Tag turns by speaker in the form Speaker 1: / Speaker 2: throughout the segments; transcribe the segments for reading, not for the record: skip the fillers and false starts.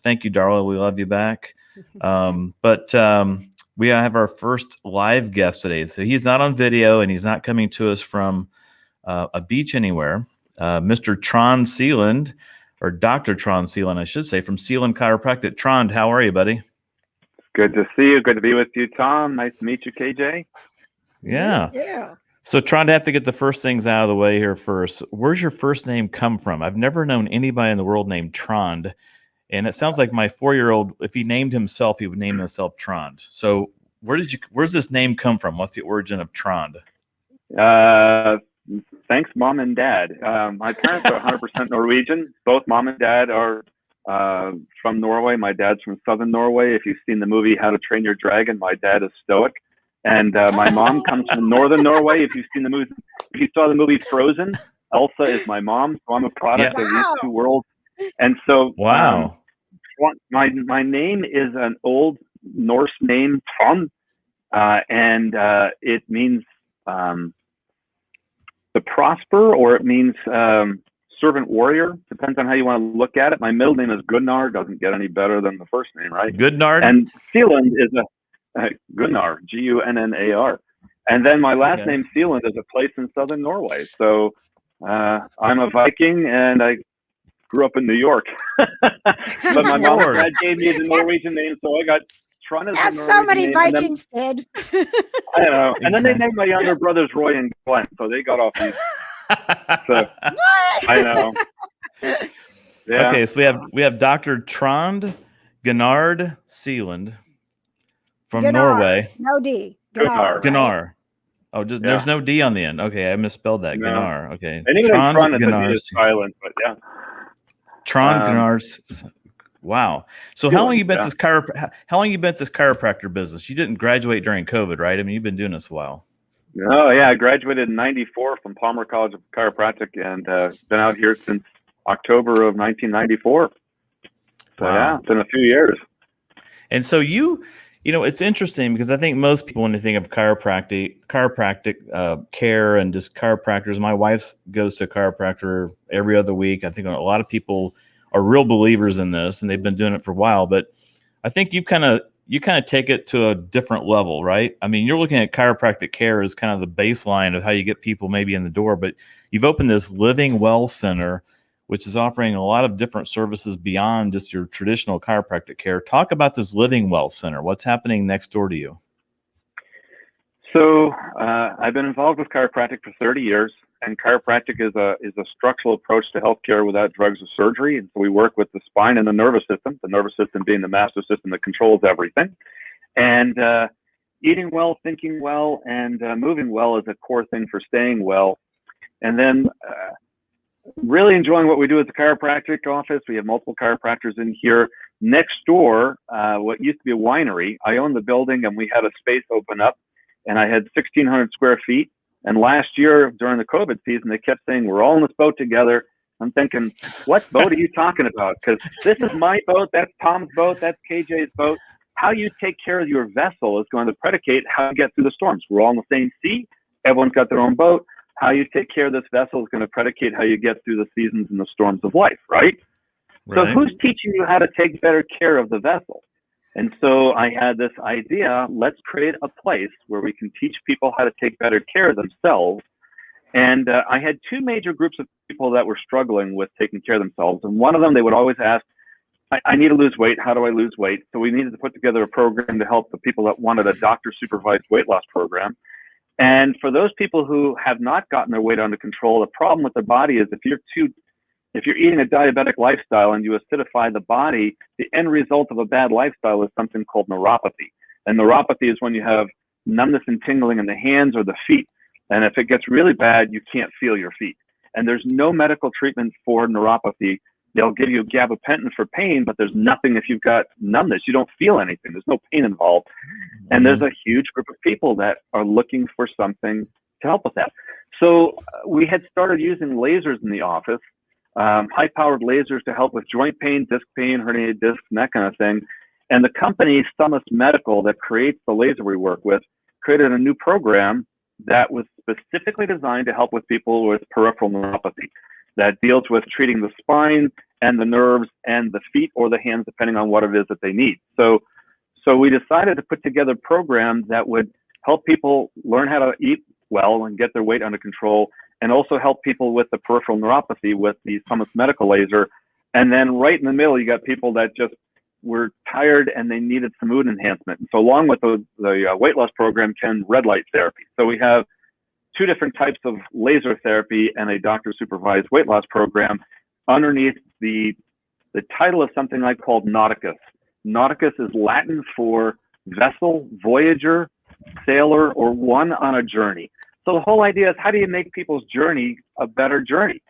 Speaker 1: Thank you, Darla. We love you back. But we have our first live guest today. So he's not on video and he's not coming to us from a beach anywhere. Mr. Tom Seland, or Dr. Tom Seland, I should say, from Seland Chiropractic. Trond, how are you, buddy?
Speaker 2: Good to see you. Good to be with you, Tom. Nice to meet you, KJ.
Speaker 1: Yeah. So, Trond, I have to get the first things out of the way here first. Where's your first name come from? I've never known anybody in the world named Trond. And it sounds like my 4-year-old, if he named himself, he would name himself Trond. So where's this name come from? What's the origin of Trond?
Speaker 2: Thanks, Mom and Dad. My parents are 100% Norwegian. Both Mom and Dad are from Norway. My dad's from Southern Norway. If you've seen the movie How to Train Your Dragon, my dad is stoic. And my mom comes from Northern Norway. If you saw the movie Frozen, Elsa is my mom. So I'm a product of these two worlds. And so, my name is an old Norse name, Tom, and it means to prosper, or it means servant warrior. Depends on how you want to look at it. My middle name is Gunnar. Doesn't get any better than the first name, right?
Speaker 1: Gunnar.
Speaker 2: And Seland is Gunnar, Gunnar. And then my last name, Seland, is a place in southern Norway. So I'm a Viking, and I grew up in New York. But my mom and dad gave me the Norwegian name, so I got Trond as the Norwegian name.
Speaker 3: So many Vikings did.
Speaker 2: I know. And then they named my younger brothers Roy and Glenn, so they got off these. So, I know. Yeah.
Speaker 1: Okay, so we have Dr. Trond Gunnar Seland from Norway.
Speaker 3: No D.
Speaker 2: Gunnar.
Speaker 1: Gunnar. Oh, there's no D on the end. Okay, I misspelled that. No. Gunnar. Okay.
Speaker 2: And even Trond is silent, but yeah.
Speaker 1: Trond Gunnar. Wow. So how long you been this chiropractor business? You didn't graduate during COVID, right? I mean, you've been doing this a while.
Speaker 2: Oh yeah, I graduated in '94 from Palmer College of Chiropractic, and been out here since October of 1994. So yeah, it's been a few years.
Speaker 1: And so you know, it's interesting because I think most people, when they think of chiropractic care and just chiropractors, my wife goes to a chiropractor every other week. I think a lot of people are real believers in this, and they've been doing it for a while. But I think you kind of take it to a different level, right? I mean, you're looking at chiropractic care as kind of the baseline of how you get people maybe in the door, but you've opened this Living Well Center, which is offering a lot of different services beyond just your traditional chiropractic care. Talk about this Living Well Center. What's happening next door to you?
Speaker 2: So I've been involved with chiropractic for 30 years, and chiropractic is a structural approach to healthcare without drugs or surgery. And so we work with the spine and the nervous system being the master system that controls everything. And eating well, thinking well, and moving well is a core thing for staying well. And then really enjoying what we do at the chiropractic office. We have multiple chiropractors in here. Next door, what used to be a winery, I owned the building, and we had a space open up, and I had 1,600 square feet. And last year during the COVID season, they kept saying, we're all in this boat together. I'm thinking, what boat are you talking about? Because this is my boat, that's Tom's boat, that's KJ's boat. How you take care of your vessel is going to predicate how you get through the storms. We're all in the same sea. Everyone's got their own boat. How you take care of this vessel is going to predicate how you get through the seasons and the storms of life, right? So who's teaching you how to take better care of the vessel? And so I had this idea, let's create a place where we can teach people how to take better care of themselves. And I had two major groups of people that were struggling with taking care of themselves. And one of them, they would always ask, I need to lose weight. How do I lose weight? So we needed to put together a program to help the people that wanted a doctor-supervised weight loss program. And for those people who have not gotten their weight under control, the problem with the body is if you're eating a diabetic lifestyle and you acidify the body, the end result of a bad lifestyle is something called neuropathy. And neuropathy is when you have numbness and tingling in the hands or the feet. And if it gets really bad, you can't feel your feet. And there's no medical treatment for neuropathy. They'll give you gabapentin for pain, but there's nothing if you've got numbness. You don't feel anything. There's no pain involved. And there's a huge group of people that are looking for something to help with that. So we had started using lasers in the office, high-powered lasers to help with joint pain, disc pain, herniated discs, and that kind of thing. And the company, Summit Medical, that creates the laser we work with, created a new program that was specifically designed to help with people with peripheral neuropathy that deals with treating the spine and the nerves and the feet or the hands, depending on what it is that they need. So we decided to put together programs that would help people learn how to eat well and get their weight under control, and also help people with the peripheral neuropathy with the Summits Medical Laser. And then right in the middle, you got people that just were tired and they needed some mood enhancement. And so along with the weight loss program came red light therapy. So we have 2 different types of laser therapy and a doctor supervised weight loss program underneath the title of something I called Nauticus. Nauticus is Latin for vessel, voyager, sailor, or one on a journey. So the whole idea is, how do you make people's journey a better journey?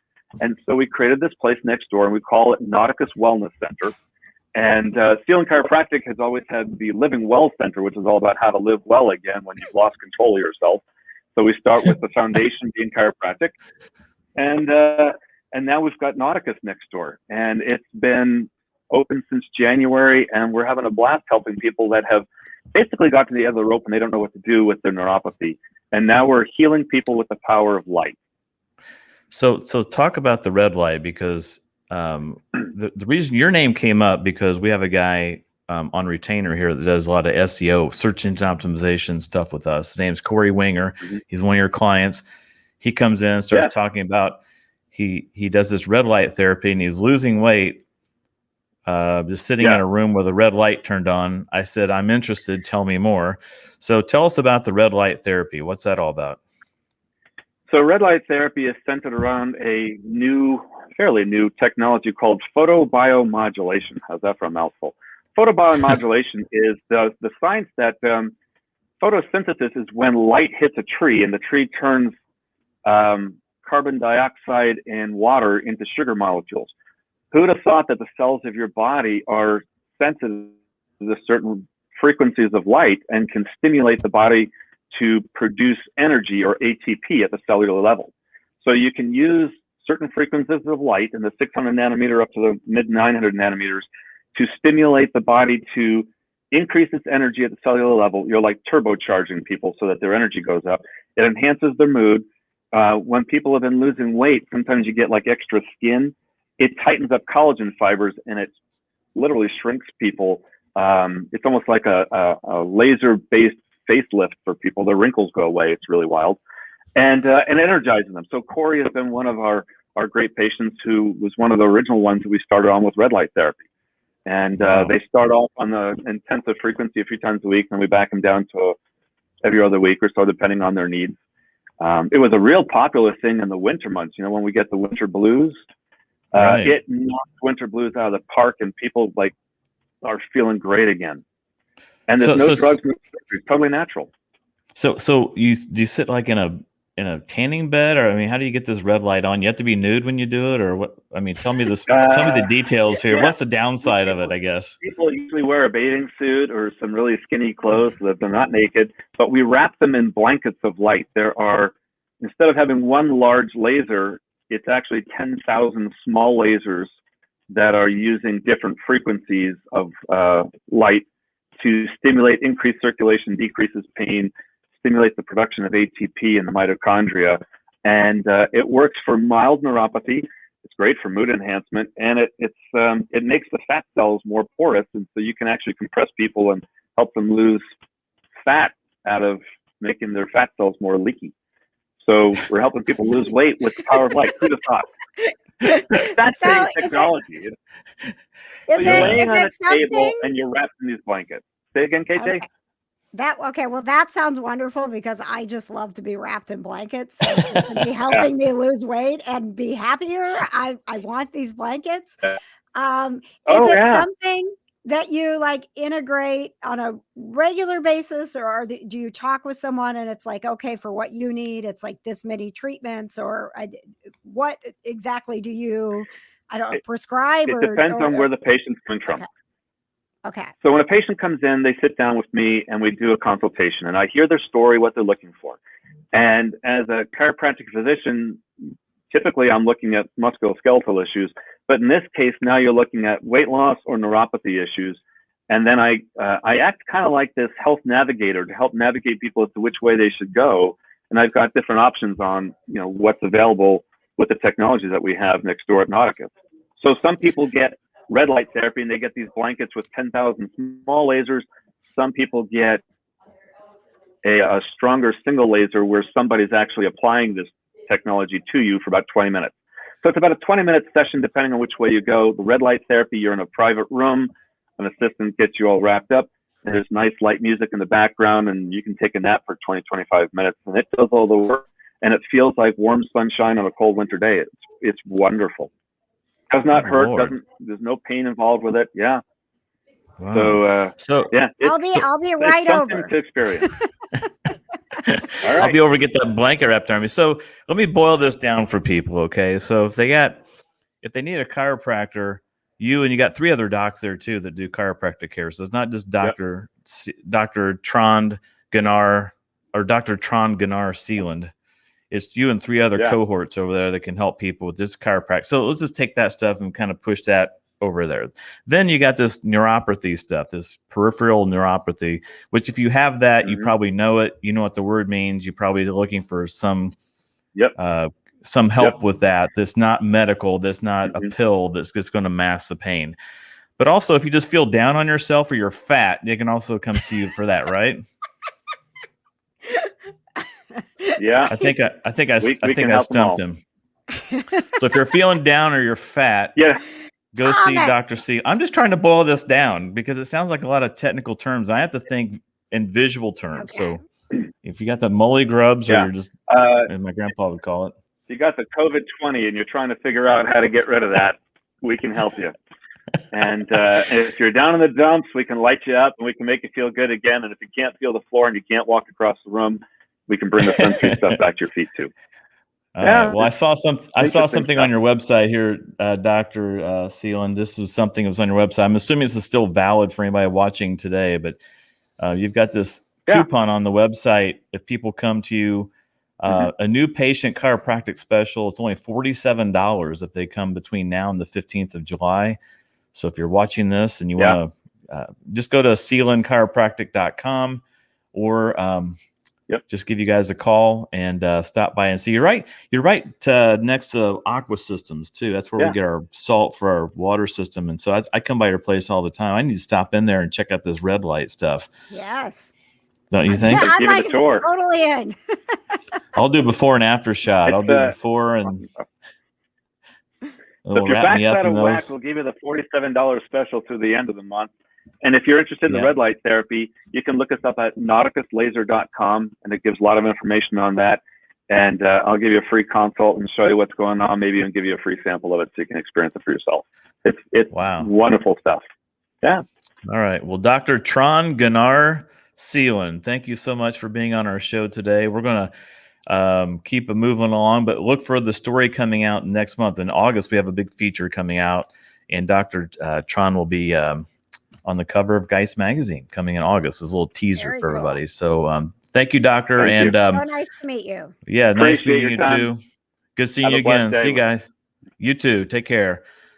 Speaker 2: And so we created this place next door, and we call it Nauticus Wellness Center. And Seland Chiropractic has always had the Living Well Center, which is all about how to live well again when you've lost control of yourself. So we start with the foundation being chiropractic. And now we've got Nauticus next door. And it's been open since January, and we're having a blast helping people that have basically got to the end of the rope and they don't know what to do with their neuropathy. And now we're healing people with the power of light.
Speaker 1: So talk about the red light, because the reason your name came up, because we have a guy on retainer here that does a lot of SEO, search engine optimization stuff with us. His name's Corey Winger.
Speaker 2: Mm-hmm.
Speaker 1: He's one of your clients. He comes in and starts talking about he does this red light therapy, and he's losing weight just sitting in a room with a red light turned on. I said, I'm interested. Tell me more. So tell us about the red light therapy. What's that all about?
Speaker 2: So red light therapy is centered around a fairly new technology called photobiomodulation. How's that for a mouthful? Photobiomodulation is the science that photosynthesis is when light hits a tree and the tree turns carbon dioxide and water into sugar molecules. Who would have thought that the cells of your body are sensitive to certain frequencies of light and can stimulate the body to produce energy, or ATP, at the cellular level? So you can use certain frequencies of light in the 600 nanometer up to the mid 900 nanometers to stimulate the body to increase its energy at the cellular level. You're like turbocharging people so that their energy goes up. It enhances their mood. When people have been losing weight, sometimes you get like extra skin. It tightens up collagen fibers, and it literally shrinks people. It's almost like a laser-based facelift for people. The wrinkles go away. It's really wild, and energizing them. So Corey has been one of our great patients, who was one of the original ones that we started on with red light therapy. And they start off on the intensive frequency a few times a week, and we back them down to every other week or so, depending on their needs. It was a real popular thing in the winter months. You know, when we get the winter blues, it knocks winter blues out of the park, and people are feeling great again. And there's no drugs. It's totally natural.
Speaker 1: So do you sit like in a tanning bed, or I mean, how do you get this red light on? You have to be nude when you do it, or what? I mean, tell me this. Tell me the details here. Yeah. What's the downside of it? I guess
Speaker 2: people usually wear a bathing suit or some really skinny clothes so that they're not naked, but we wrap them in blankets of light. There are, instead of having one large laser, it's actually 10,000 small lasers that are using different frequencies of light to stimulate increased circulation, decreases pain, stimulates the production of ATP in the mitochondria. And it works for mild neuropathy. It's great for mood enhancement, and it makes the fat cells more porous, and so you can actually compress people and help them lose fat out of making their fat cells more leaky. So we're helping people lose weight with the power of light. Who'd have thought? That's technology. So you're laying on a table and you're wrapped in these blankets. Say again, KJ?
Speaker 3: Okay. Well, that sounds wonderful, because I just love to be wrapped in blankets. So to be helping me lose weight and be happier, I want these blankets. Is it something that you integrate on a regular basis, or do you talk with someone and it's like, okay, for what you need, it's like this many treatments, or what exactly do you, prescribe?
Speaker 2: It depends on where the patient's coming from.
Speaker 3: Okay.
Speaker 2: So when a patient comes in, they sit down with me and we do a consultation, and I hear their story, what they're looking for. And as a chiropractic physician, typically I'm looking at musculoskeletal issues, but in this case, now you're looking at weight loss or neuropathy issues. And then I act kind of like this health navigator to help navigate people as to which way they should go. And I've got different options on, what's available with the technology that we have next door at Nauticus. So some people get red light therapy and they get these blankets with 10,000 small lasers. Some people get a stronger single laser where somebody's actually applying this technology to you for about 20 minutes. So it's about a 20-minute session, depending on which way you go. The red light therapy, you're in a private room, an assistant gets you all wrapped up, and there's nice light music in the background, and you can take a nap for 20, 25 minutes, and it does all the work, and it feels like warm sunshine on a cold winter day. It's wonderful. Does not hurt. There's no pain involved with it. Yeah.
Speaker 1: Wow.
Speaker 2: So yeah,
Speaker 3: I'll be right over
Speaker 2: to experience.
Speaker 1: All right. I'll be over to get that blanket wrapped around me. So let me boil this down for people. Okay. So if they need a chiropractor, you got 3 other docs there too that do chiropractic care. So it's not just Dr. Trond Gunnar or Dr. Trond Gunnar Seland. It's you and 3 other cohorts over there that can help people with this chiropractic. So let's just take that stuff and kind of push that over there. Then you got this neuropathy stuff, this peripheral neuropathy, which if you have that, you probably know it. You know what the word means. You're probably looking for some help with that. That's not medical. That's not a pill that's just going to mask the pain. But also, if you just feel down on yourself or you're fat, they can also come see you for that, right?
Speaker 2: Yeah,
Speaker 1: I think I stumped him. So if you're feeling down or you're fat, go see Dr. C. I'm just trying to boil this down because it sounds like a lot of technical terms. I have to think in visual terms.
Speaker 3: Okay.
Speaker 1: So if you got the molly grubs, or you're just, as my grandpa would call it,
Speaker 2: you got the COVID-20 and you're trying to figure out how to get rid of that, we can help you. And if you're down in the dumps, we can light you up and we can make you feel good again. And if you can't feel the floor and you can't walk across the room, we can bring the sunscreen stuff back to your feet too.
Speaker 1: Well, I saw something on your website here, Dr. Seland. This was something that was on your website. I'm assuming this is still valid for anybody watching today, but you've got this coupon on the website. If people come to you, a new patient chiropractic special, it's only $47 if they come between now and the 15th of July. So if you're watching this and you want to just go to selandchiropractic.com or just give you guys a call and stop by and see. You're right next to Aqua Systems too. That's where we get our salt for our water system. And so I come by your place all the time. I need to stop in there and check out this red light stuff.
Speaker 3: Yes.
Speaker 1: Don't you think?
Speaker 3: Yeah, I'm like totally in.
Speaker 1: I'll do before and after shot. I'll do before and
Speaker 2: so if your back's out of whack, we'll give you the $47 special through the end of the month. And if you're interested in the red light therapy, you can look us up at nauticuslaser.com, and it gives a lot of information on that. And I'll give you a free consult and show you what's going on, maybe even give you a free sample of it so you can experience it for yourself. It's wonderful stuff. Yeah.
Speaker 1: All right. Well, Dr. Trond Gunnar Seland, thank you so much for being on our show today. We're going to keep moving along, but look for the story coming out next month. In August, we have a big feature coming out, and Dr. Trond will be on the cover of Geist magazine coming in August. This is a little teaser for everybody. So thank you, Doctor.
Speaker 3: Thank you. So nice to meet you.
Speaker 1: Yeah, nice meeting you too. Good seeing you again. See you guys. You too. Take care.